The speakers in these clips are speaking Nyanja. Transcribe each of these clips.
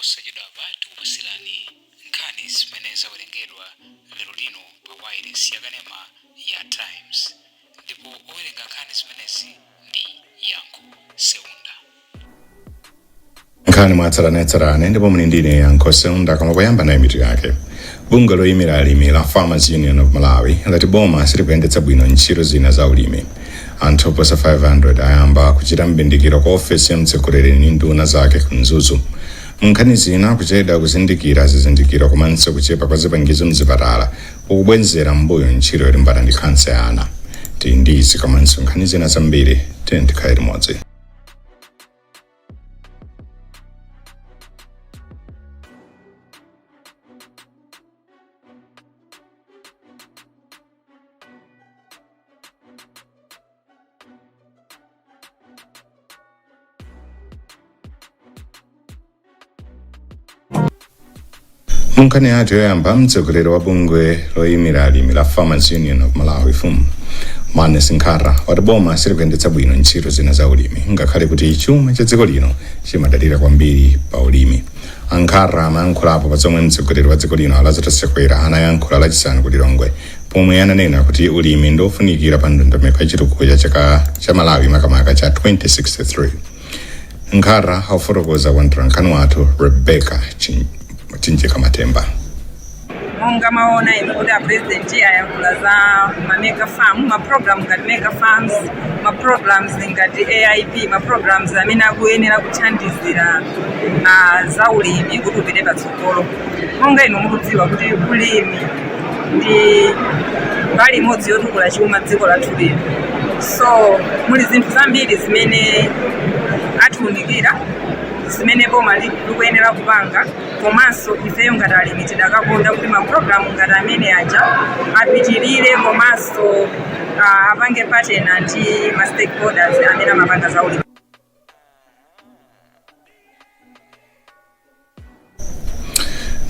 posachedwa patu kupasilani nkhani zimene zawerengedwa lero lino pa wireless yakanema ya Times, ndipo owerenga nkhani zimenezi ndi Yankho Seunda. Nkhani mwatsalanetsarane ndipo muli ndine Yankho Seunda. Koma kuyamba nayo mitu yake. Bungwe loyimira alimi la Farmers Union of Malawi lati boma silikuendetsa bwino ntchito zina za ulimi. Anthu oposa 500 ayamba kuchita mbindikiro kwa ofesi ya mtsogoleri ndi nduna zake kumzuzu. Nkhani zina kuchedwa kuzindikira zizindikiro komanso kuchepa kwa zipangizo mzipatala ukubwenzera mbuyo ntchito yolimbana ndi khansa ya ana. Tindizi komanso nkhani zina zambiri tikhala limodzi. Nkhani yathu yoyamba mtsogoleri wa bungwe loyimira alimi la Farmers Union of Malawi FUM Mane Sinkhara wati boma silikuendetsa bwino ntchito zina za ulimi ngakhale kuti chuma cha dziko lino chimadalira kwambiri pa ulimi. Ankhara amayankhulapo pa zomwe mtsogoleri wa dziko lino Lazarus Chakwera anayankhula lachisanu ku Lilongwe, pomwe ananena kuti ulimi ndofunikira pa ndondomeko ya chitukuko cha chaka cha Malawi makamaka cha 2063. Nkhara akufotokoza kwa mtolankhani wathu Rebecca Chinjika Matemba. Monga maona kuti president ayayankhula za mega farm, ma program ngati mega farms, ma programs ngati AIP, ma programs amene akuyenera kuthandizira za ulimi kuti upite patsogolo. Monga ino mukudziwa kuti ulimi ndi mbali imodzi yotukula chuma dziko lathu lino. So muli zinthu zambiri zimene atiunikira zimene boma likuyenera kupanga, komanso ifeyo ngati alimi tidakakonda kuti maprogramu ngati amene aja apitirire komanso apange partner ndi ma stakeholders amene amapanga za ulimi.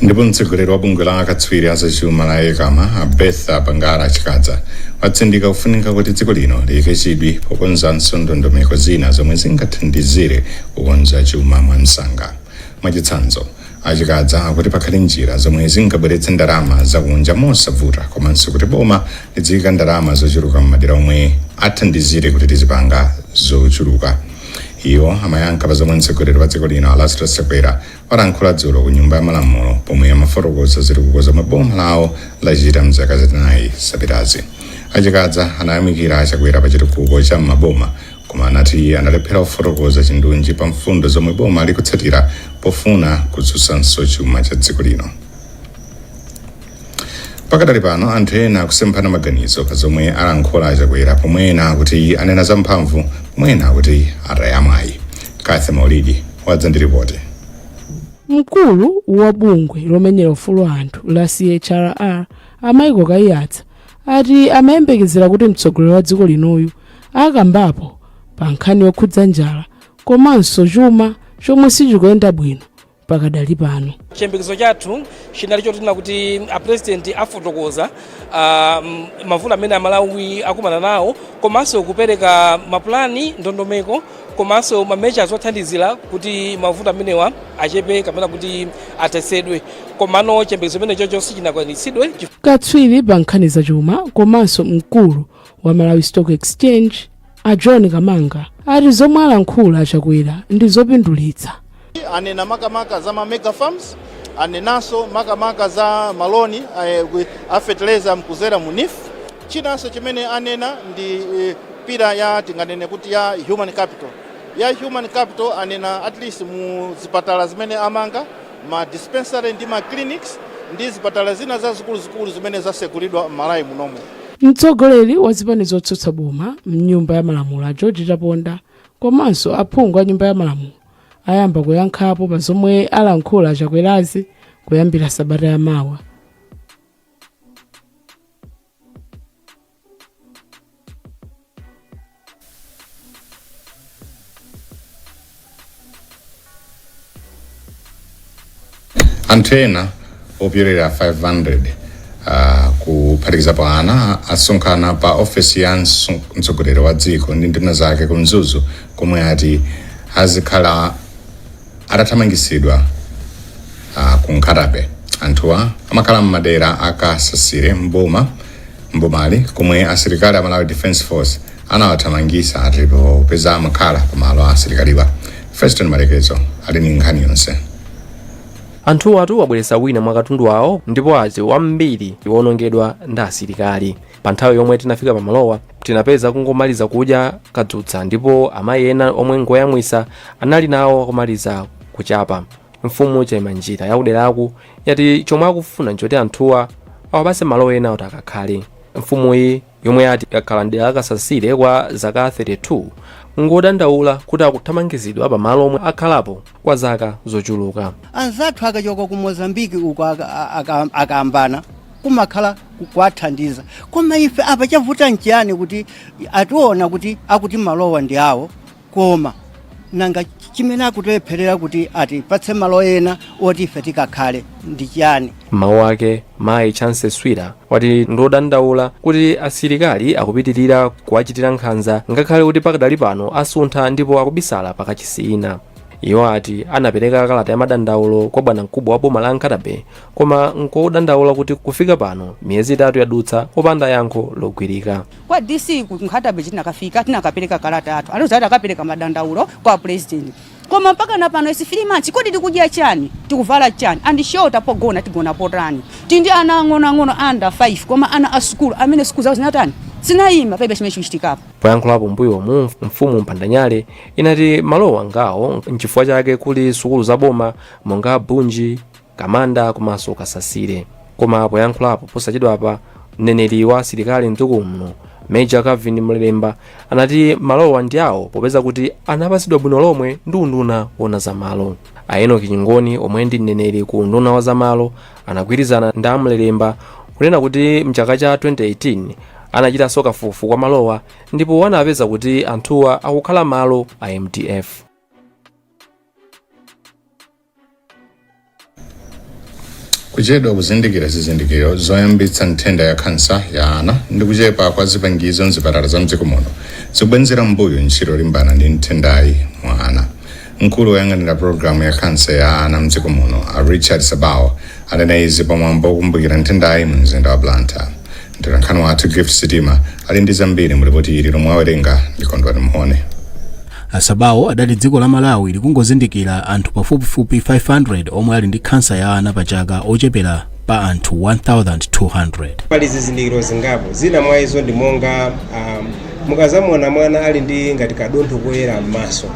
Ndipo mtsogoleri wa bungwe la akatswiri azachuma la KOMA Betha Bangala Chikadza watsindika kufunika kuti dziko lino liyike chidwi pokonzanso ndondomeko zina zomwe zingathandizire kukonza chuma mwansanga. Mwachitsanzo, Achikadza akuti pakhale njira zomwe zingabweretse ndalama zakunja mosavuta, komanso kuti boma lidziyika ndalama zochuluka m'madera omwe athandizire kuti tizipanga zochuluka. Iwo amayankha pa zomwe mtsogoleri wa dziko lino Lazarus Chakwera walankhula dzulo ku nyumba ya malamulo, pomwe amafotokoza zitukuko zomwe boma lawo lachita mzaka zitanayi zapitazi. Achikadza anayamikira Chakwera pa chitukuko cha maboma, koma anati analephera kufotokoza chindunji pa mfundo zomwe boma likutsatira pofuna kudzutsanso chuma cha dziko lino. Pakadali pano anthu ena akusemphana maganizo pa zomwe alankhula Chakwera, pomwe ena akuti anena zamphamvu, pomwe ena akuti atayamwayi. Kathe Maulidi wadza ndi ripoti. Mkulu wa bungwe lomenyera ufulu anthu la CHRR Amaiko Kayatsa ati amayembekezera kuti mtsogoleri wa dziko linoyu akambapo pa nkhani yokhudza njala komanso chuma chomwe sichikuyenda bwino pakadali pano. Chiyembekezo chathu chinali chotina kuti president afotokoza mavuto amene Amalawi akumana nawo, komanso kupereka mapulani ndondomeko komanso mameasures othandizira kuti mavuto amenewa achepe kapena kuti athesedwe. Komano chiyembekezo chimene chocho sichinakwaniritsidwe. Katswiri pa nkhani za chuma komanso mkulu wa Malawi Stock Exchange John Kamanga ati zomwe alankhula Chakwera ndi zopindulitsa. Anena makamaka za mega farms, anenaso makamaka za maloni a fertilizer mkuzera munif. Chinanso chimene anena ndi pira ya tinganene kuti ya human capital. Ya human capital anena at least mu zipatala zimene amanga, ma dispensary ndi ma clinics ndi zipatala zina za zikulu zimene zasekulidwa Malawi munomo. Mtsogoleri wa zipani zotsutsa boma mnyumba ya malamulo George Chaponda komanso aphungu a nyumba ya malamulo ayamba kuyankhapo pa zomwe alankhula Chakwerazi kuyambira Sabata ya mawa. Anthu ena opyolera 500 kuphatikizapo ana asonkhana pa ofesi ya mtsogoleri wa dziko ndi nduna zake kumzuzu, komwe ati azikhala atathamangisidwa ku Nkhatabe. Anthuwa amakhala m'madera akasasire mbomali komwe asilikali a Malawi Defence Force anawathamangisa atilipo kupeza amakhala kumalo a asilikaliwa. Feston Malekezo ali ndi nkhani yonse. Anthu atu wabweresa wina mwa katundu wawo ndipo azi wambiri iwonongedwa ndi asilikali. Pa nthawi yomwe tinafika pa malowa tinapeza kungomaliza kudya kadzutsa ndipo amayi ena omwe ngoyamwisa anali nawo kumaliza kuchapa. Mfumu Chaimanjira yakuderako yati chomwe akufuna nchoti anthuwa awapase malo ena oti akakhale. Mfumu iyi yomwe yati yakhala ndi akasasire kwa zaka 32 ngodandaula kuti akuthamangizidwa pa malo omwe akhalapo kwa zaka zochuluka. Anzathu akachoka ku Mozambique uko akambana kumakhala kuwathandiza. Koma ife apa chavuta nchiyani kuti ationa kuti akuti malowa ndi awo koma nanga chimene akutelepherera kuti atipatse malo ena oti ife tikakhale ndi chiyani. Mawu ake mayi Chance Swira wati ndodandaula kuti asilikali akupitirira kuwachitira nkhanza ngakhale kuti pakadali pano asuntha ndipo akubisala pakachisina. Iwo ati anapereka kalata ya madandaulo kwa bwanamkubwa wa boma la Nkhatabe koma nkodandaula kuti kufika pano miyezi 3 yadutsa opanda yankho logwirika. Kwa DC ku Nkhatabe tinakafika tinakapereka kalata yathu alizati akapereka madandaulo kwa president koma mpaka na pano isi 3 months kodi tikudya chani tikuvala chani andishota pogona tigona potani tindi ana ang'ono under 5 koma ana asukulu amene sukulu zawo zinatani sinayima paibe chimene chichitikapo. Poyankhulapo mbuyo mfumu Mpandanyale inati malowa ngawo nchifukwa chake kuli sukulu za boma monga Bunji, Kamanda komanso Kasasire. Koma poyankhulapo posachedwapa mneneri wa asilikali mtukumu Major Kavin Mlemba anati malowa ndi awo popeza kuti anapasidwa bwino lomwe ndi unduna wona za malo. Enoki Chingoni omwe ndi mneneri ku unduna wa za malo anagwirizana ndi Mlemba kunena kuti mchaka cha 2018 anachita kafukufuku kwa malowa ndipo anapeza kuti anthuwa akukhala malo a MDF. Kuchedwa kuzindikira zizindikiro zoyambitsa nthenda ya kansa ya ana ndi kuchepa kwa zipangizo mzipatala za mdziko muno zikubwenzera mbuyo ntchito yolimbana ndi nthendayi mwa ana. Mkulu woyang'anira programu ya kansa ya ana mdziko muno Richard Sabawo anena izi pamwambo wokumbukira nthendayi mu mzinda wa Blantyre. Mtolankhani wathu Gift Sitima ali ndi zambiri mu ripoti ili lomwe awerenga ndi Kondwani Mhone. Sabawo adati dziko la Malawi likungozindikira anthu pafupifupi 500 omwe ali ndi kansa ya ana pa chaka ochepera pa anthu 1200. Pali zizindikiro zingapo zina mwa izo ndi monga mukazamona mwana ali ndi ngati kadontho koyera m'maso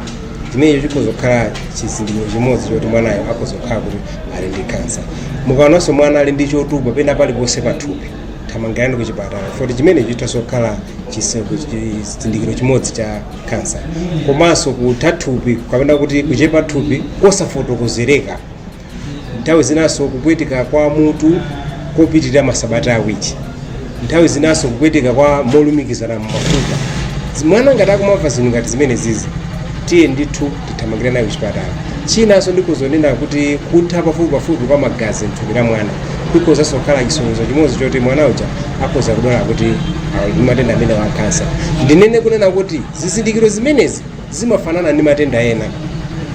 chimene chikozokhala chizindikiro chimodzi choti mwanayo akozokhala kuti ali ndi kansa. Mukaonanso mwana ali ndi chotupa pena paliponse pathupi thamangirani ku chipatala foti chimene chitasokhala chizindikiro chimodzi cha kansa. Komanso kutha thupi kapena kuti kuchepa thupi kosafotokozereka. Nthawi zinaso kupwetika kwa mutu kopitirira masabata awiri. Nthawi zinaso kupwetika kwa molumikizana m'mafupa. Mwana ngati akumamva zinthu ngati zimene zizi tiye ndithu tithamangire nayo kuchipatala. Chinanso ndikuzonena kuti kutha pafupi kwa magazi mthupi la mwana kukozanso kukhala chisonyezo chimodzi choti mwana uja akhoza kudwala kuti ali matenda amene wa kansa. Ndinene kunena kuti zizindikiro zimenezi zimafanana ndi matenda ena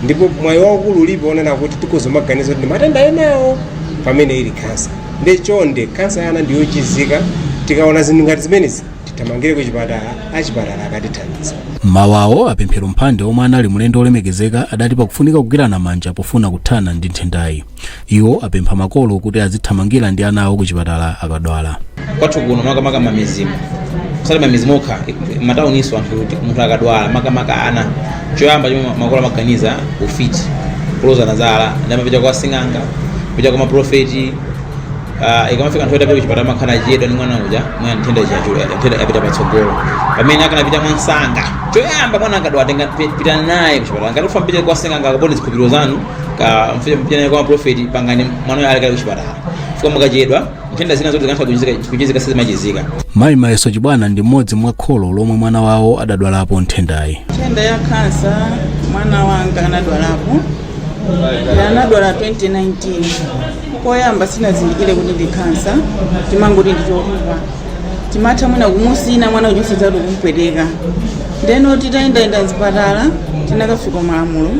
ndipo mwayi waukulu ulipo onena kuti tikozomaganiza kuti matenda enawo pamene ili kansa. Ndi chonde kansa yana ndiyo chizika tikaona zinthu ngati zimenezi titamangire ku chipatala achipatala akatithandiza. Mawawo apemphero mphande omwe anali mulendo olemekezeka adati pakufunika kugwirana manja pofuna kuthana ndi nthendayi. Iwo apempha makolo kuti azithamangira ndi ana awo ku chipatala akadwala. Kwathu kuno makamaka mamizimu kusali mamizimu okha matawuniso anthu kuti munthu akadwala makamaka ana choyamba chomwe makolo amaganiza ufiti kuloza nazala ndamapita kwa sing'anga pita kwa maprofeti ikamafika anthu otapita kuchipatala makhala chedwa ndi mwana uja mwa nthenda chachula nthenda yapita patsogolo pamene akanapita mwansanga choyamba mwana akadwala tenga pita naye kuchipatala ngati ufa mpite kwa sing'anga akapone zikhupiro zanu ka mpita naye kwa maprofeti pangani mwana uja alekale kuchipatala fika mukachedwa nthenda zina zote zikantha kuchizika sizimachizika. Mayi Mayeso Chibwana ndi mmodzi mwa kholo lomwe mwana wawo adadwalapo nthendayi. Nthenda ya kansa mwana wanga anadwalapo anadwala 2019 koyamba sinazindikire kuti ndi kansa timangoti ndi chotupa timatha mwina kumusina mwana ujonse zatu kumpweteka ndeno titayendayenda mzipatala tinakafika malamulo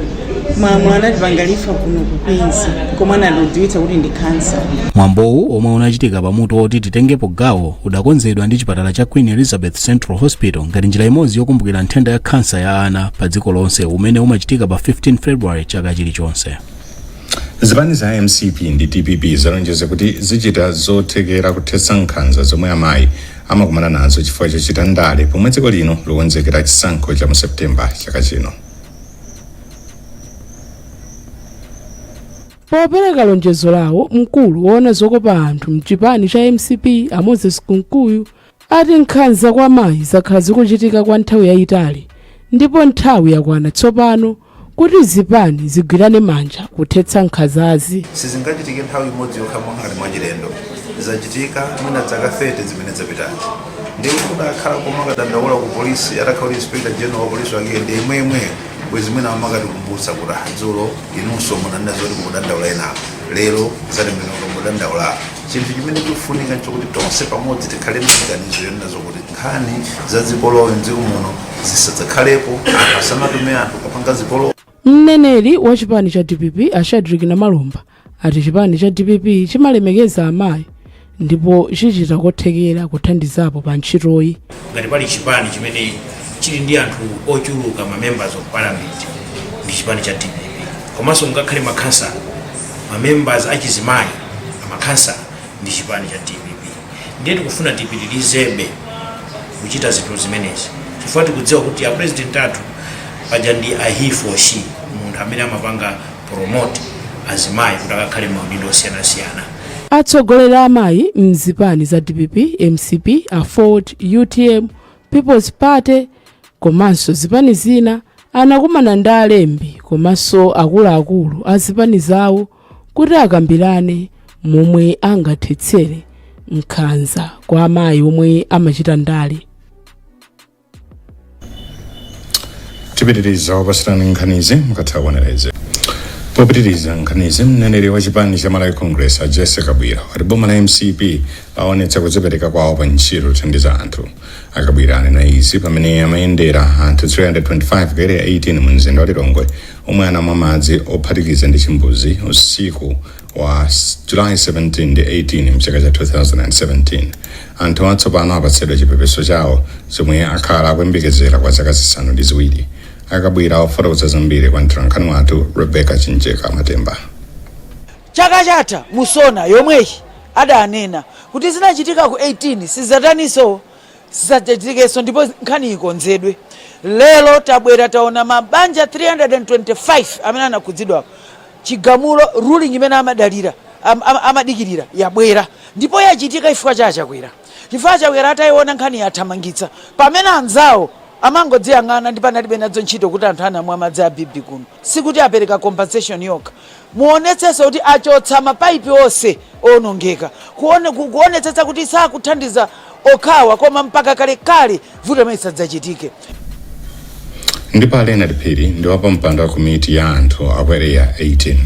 anatipanga lifa kuno kukwinzi komwe anatidziwitsa kuti ndi kansa. mwambowu omwe unachitika pamutu woti titengepo gawo udakonzedwa ndi chipatala cha Queen Elizabeth Central Hospital ngati njira imodzi yokumbukira nthenda ya kansa ya ana pa dziko lonse umene umachitika pa 15 February chaka chilichonse. zipani za MCP ndi DPP zalonjeza kuti zichita zothekera kuthetsa nkhanza zomwe amayi amakumana nazo chifukwa chochita ndale pomwe dziko lino likonzekera chisankho cha mu Septemba chaka chino. popereka lonjezo lawo mkulu woona zokopa anthu mchipani cha MCP Moses Kunkuyu ati nkhanza kwa amayi zakhala zikuchitika kwa nthawi yayitali ndipo nthawi yakwana tsopano kuti zipani zigwirane manja kuthetsa nkhanzazi. Sizingachitike nthawi imodzi yokha ngati mwachilendo, zachitika mwina zaka 30 zimene zapitazi. Ndiye kudakhala komwe akadandaula ku polisi atakhala inspector general wa polisi wake ndi imwe bwezi mwina amakatikumbutsa kuti dzulo inunso munanena zoti kudandaula enapo lero zatembenuka kudandaula. Chinthu chimene chikufunika nchokuti tonse pamodzi tikhale ndi maganizo yonena zokuti nkhani za zipolowe mdziko muno zisadzakhalepo, anthu asamatume anthu kapanga zipolowe. Mneneri wa chipani cha DPP Ashadrick Namalumba ati chipani cha DPP chimalemekeza amayi ndipo chichita kothekera kuthandizapo pa ntchitoyi. Ngati pali chipani chimene chili ndi anthu ochuluka ma members of parliament ndi chipani cha DPP. Komanso ngakhale makhansa ma members achizimayi amakhansa ndi chipani cha DPP. Ndiye tikufuna tipitirizebe kuchita zinthu zimenezi. Chifukwa tikudziwa kuti a president athu paja ndi a he for she, munthu amene amapanga promote azimayi kuti akakhale maudindo osiyanasiyana. Atsogolera amayi mzipani za DPP, MCP, Ford, UTM, People's Party komanso zipani zina anakumana ndi alembi komanso akuluakulu a zipani zawo kuti akambirane momwe angathetsere nkhanza kwa amayi omwe amachita ndale. Tipitiriza wapasirani nkhanizi mukathawonereze. Popitiriza nkhanizi mneneri wa chipani cha Malawi Congress Jessica Bwira wati boma la MCP aonetsa kudzipereka kwawo pa ntchito kuthandiza anthu. Akabwira anena izi pamene amayendera anthu 325 kuyera 18 mu mzinda wa Lilongwe omwe anamwa madzi ophatikiza ndi chimbuzi usiku wa July 17 ndi 18 mchaka cha 2017. Anthu atsopano apatsidwa chipepeso chawo zomwe akhala akuyembekezera kwa zaka zisanu ndi ziwiri. Akabwira ofotokoza zambiri kwa mtolankhani wathu Rebecca Chinjeka Matemba. Chaka chatha musona yomweyi adanena kuti zinachitika ku 18 sizataniso sizachitikeso ndipo nkhani ikonzedwe. Lero tabwera taona mabanja 325 amene anakhudzidwa chigamulo ruling imene amadalira amadikirira yabwera ndipo yachitika chifukwa chachakwera. Chifukwa chakwera atayiona nkhani yathamangitsa pamene anzawo amangodziyang'ana ndi panalibe nadzo ntchito kuti anthu anamwa madzi a bibi kuno. Sikuti apereka compensation yokha. Muonetsetsa kuti achotsa mapaipi onse onongeka. Kuonetsetsa kuti sakuthandiza okhawa koma mpaka kale vuto limene lisadzachitike. Ndipo Alena Dipiri ndi wapa mpando wa komiti ya anthu akwereya 18.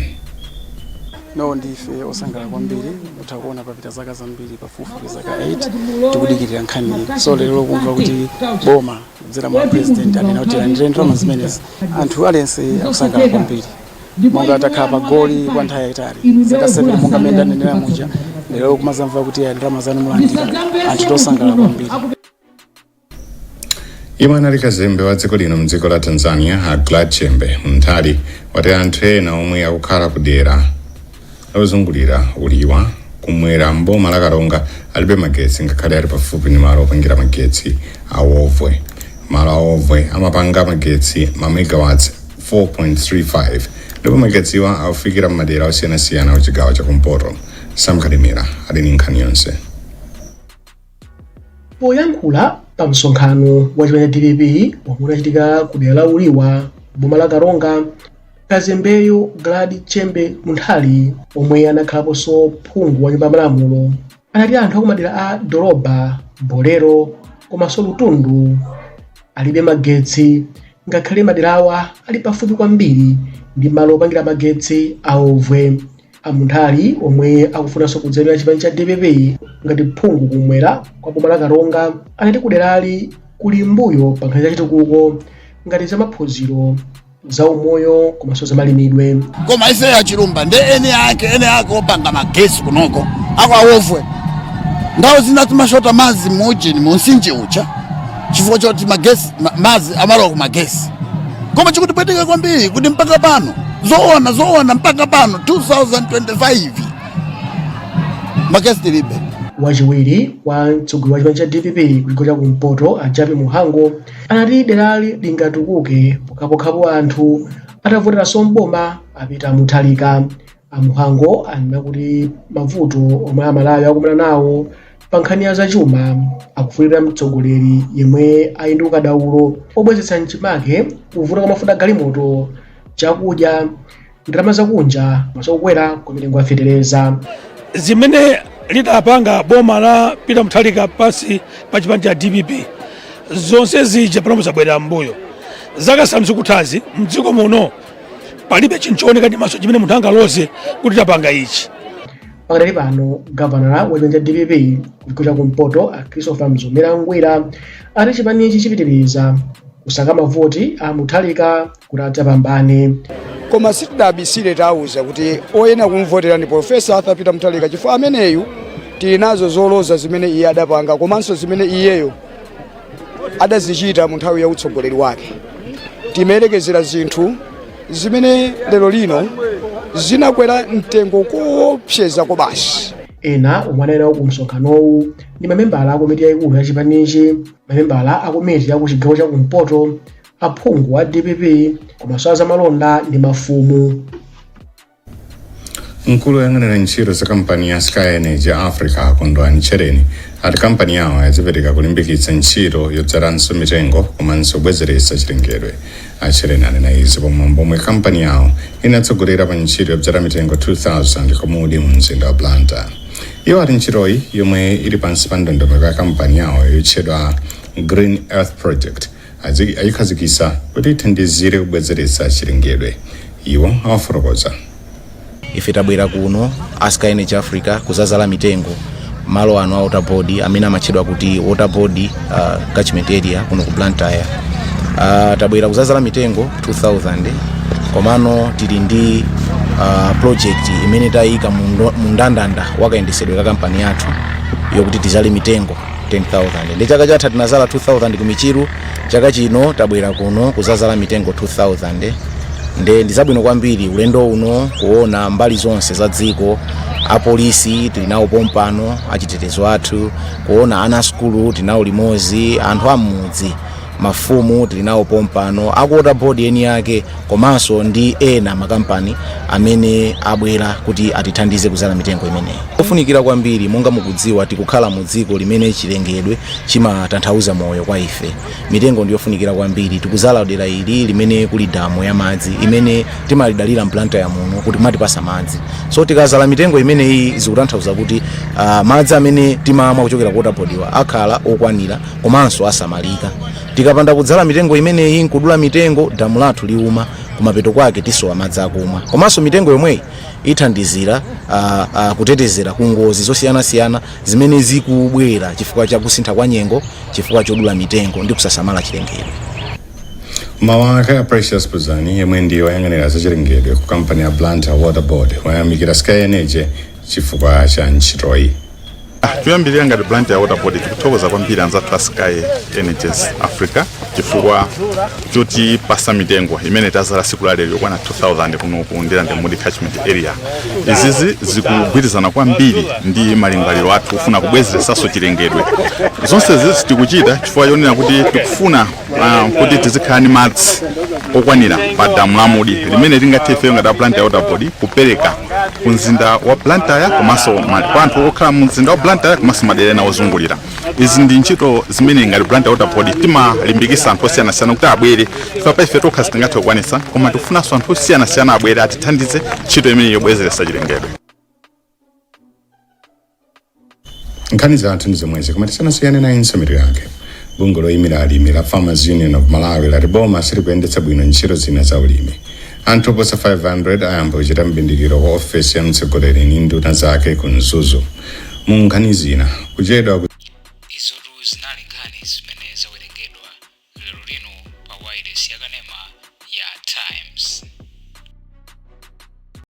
No ndife osangala kwambiri utakuona papita zaka zambiri pafupi zaka 8 tikudikirira nkhani. So lero kumva kuti boma kudzera mwa president anena kuti ndrendera zimenezi anthu alense akusangala kwambiri. Monga atakhala pa goli kwa nthawi yayitali zaka 7 monga menda nenera muja lero kumazamva kuti ndalama zanu mulandira anthu tosangala kwambiri. Imana likazembe wa dziko lino mdziko la Tanzania Glad Chembe mnthali wati anthu ena omwe akukhala kudera lozungulira uliwa kumwera mboma la Karonga alibe magetsi ngakhale ali pafupi ndi malo opangira magetsi awovwe. Malo awovwe amapanga magetsi ma megawatts 4.35 ndipo magetsiwa akufikira m'madera osiyanasiyana a chigawo chakumpoto. Samkhalimira ali ndi nkhani yonse. Poyankhula pa msonkhano wa chipani cha DPP omwe unachitika ku dera la uliwa boma la Karonga, kazembeyo Glad Chembe munthali omwe anakhalaponso phungu wa nyumba malamulo anati anthu akumadera a Doroba, Bolero komanso Lutundu alibe magetsi ngakhale maderawa ali pafupi kwambiri ndi malo opangira magetsi awovwe. Amunthali omwe akufunanso kudzera chipani cha DPP ngati phungu kumwera kwa boma la Karonga anati kuderali kuli mbuyo pa nkhani za chitukuko ngati za maphunziro, za umoyo komanso za malimidwe. Koma ise ya chirumba nde ene yake opanga magesi kunoko ako awovwe ndawo zinatumashota mazi muujini munsinje ucha chifukwa choti magesi mazi amalowa ku magesi koma chikutipweteka kwambiri kuti mpaka pano zoona mpaka pano 2025 magesi tilibe. Wachiwiri wa mtsogoleri wa chipani cha DPP kuchiko cha kumpoto Ajapi Muhango anati derali lingatukuke pokapokhapo anthu atavotera mboma apita muthalika. Muhango anena kuti mavuto omwe Amalawi akumana nawo pa nkhani ya zachuma akufunira mtsogoleri yemwe ali ndi ukadaulo obwezetsa mchimake kuvuta kwa mafuta galimoto, chakudya, ndalama zakunja masokwera kwa mitengo ya fetereza. Zimene lidapanga boma la pita muthalika pasi pa chipani cha DPP zonse zija pano zabwera mbuyo zaka 5 zikuthazi mdziko muno palibe chinchooneka ndi maso chimene munthu angaloze kuti tapanga ichi. Pakadali pano gavana wa chipani cha DPP kuchiko cha kumpoto Christopher Mzomera Ngwira ati chipani ichi chipitiriza kusaka mavoti a muthalika kuti adzapambane. Koma sitidabisire tauza kuti oyena kumvotera ni Profesa Arthur Peter Muthalika chifukwa ameneyu tinazo zoloza zimene iye adapanga komanso zimene iyeyo adazichita mu nthawi ya utsogoleri wake. Timerekezera zinthu zimene lero lino zinakwera mtengo kuopseza ko basi. Ena omwanena ku msonkhanowu ndi mamembala a komiti yaikulu ya chipanichi, mamembala a komiti ya ku chigawo cha kumpoto, aphungu a DPP komanso azamalonda ndi mafumu. Mkulu woyang'anira ntchito za kampani ya Sky Energy Africa kondwa NCHANI ati kampani yawo yadzipereka kulimbikitsa ntchito yodzaranso mitengo komanso kubwezeretsa chilengedwe. NCHANI anena izi pomwe kampani yawo inatsogolera pa ntchito yodzala mitengo 2000 komudi mu mzinda wa Blantyre. Iwo ati ntchitoyi yomwe ili pansi pa ndondomeko ya kampani yawo yotchedwa Green Earth Project ayikhazikitsa kuti ithandizire kubwezeretsa chilengedwe. Iwo awafotokoza. Ife tabwera kuno Sky Energy Africa kuzazala mitengo malo ano a waterboard amene amatchedwa kuti waterboard catchment area kuno ku Blantyre. Tabwera kuzazala mitengo 2000 komano tili ndi project imene tayika mu ndandanda wakayendesedwe ka kampani yathu yokuti tizale mitengo 10,000. Ndi chaka chatha tinazala 2000 ku Michiru, chaka chino tabwera kuno kuzazala mitengo 2000. Ndi zabwino kwambiri ulendo uno kuona mbali zonse za dziko, apolisi tilinawo pompano, achitetezo athu, kuona ana skulu tilinawo limozi, anthu amudzi, mafumu tilinawo pompano, akuota board eni yake komanso ndi ena makampani amene abwera kuti atithandize kuzala mitengo imeneyi. Kufunikira kwambiri monga mukudziwa tikukhala mu dziko limene chilengedwe chimatanthauza moyo kwa ife. Mitengo ndiyofunikira kwambiri, tikuzala dera ili limene kuli damu ya madzi imene timalidalira mplanta ya muno kuti matipasa madzi. So tikazala mitengo imeneyi zikutanthauza kuti madzi amene timamwa kuchokera ku waterboard akhala okwanira komanso asamalika. Tikapanda kudzala mitengo imeneyi nkudula mitengo damu lathu liuma kumapeto kwake tisowa madzi akumwa. Komanso mitengo yomweyi ithandizira kutetezera ku ngozi zosiyana-siyana zimene zikubwera chifukwa cha kusintha kwa nyengo, chifukwa chodula mitengo ndi kusasamala chilengedwe. Mawaka ya Precious Puzani yemwe ndiyo woyang'anira za chilengedwe ku kampani ya Blantyre Water Board wayamikira Sky Energy chifukwa cha ntchitoyi. Tuyambirira ngati Blantyre Water Board tikuthokoza kwambiri anzathu a Sky Energy Africa chifukwa choti pasa mitengo imene tazala siku la lero yokwana 2000 kuno ku Ndilande Mudi catchment area. Izizi zikugwirizana kwambiri ndi malingaliro athu kufuna kubwezeretsanso chilengedwe. Zonse zizi tikuchita chifukwa yonena kuti tikufuna kuti tizikhala ndi madzi okwanira pa damu la Mudi limene tingathe ife ngati Blantyre Water Board kupereka ku mzinda wa Blantyre komanso anthu okhala mu mzinda wa Blantyre komanso madera ena ozungulira. Izi ndi ntchito zimene ngati Blantyre Water Board timalimbikitsa anthu osiyanasiyana kuti abwere ife ife tokha sitingathe kukwanitsa koma tikufunanso anthu osiyanasiyana abwere atithandize ntchito imene yobwezeretsa chilengedwe. Nkhani zathu ndi zomwezi koma tisanasiyane nayo nsomero yake. Bungwe loyimira alimi la Farmers Union of Malawi lati boma silikuyendetsa bwino ntchito zina za ulimi. Anthu oposa 500 ayamba kuchita mbindikiro kwa ofesi ya mtsogoleri ndi nduna zake ku Mzuzu. Mu nkhani zina kuchedwa